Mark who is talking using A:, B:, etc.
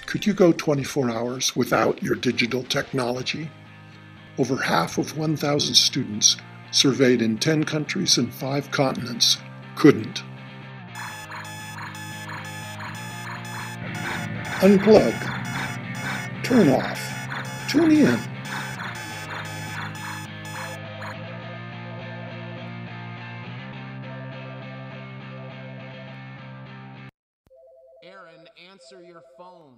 A: Could you go 24 hours without your digital technology? Over half of 1,000 students surveyed in 10 countries and 5 continents couldn't. Unplug. Turn off. Tune in.
B: Aaron, answer your phone.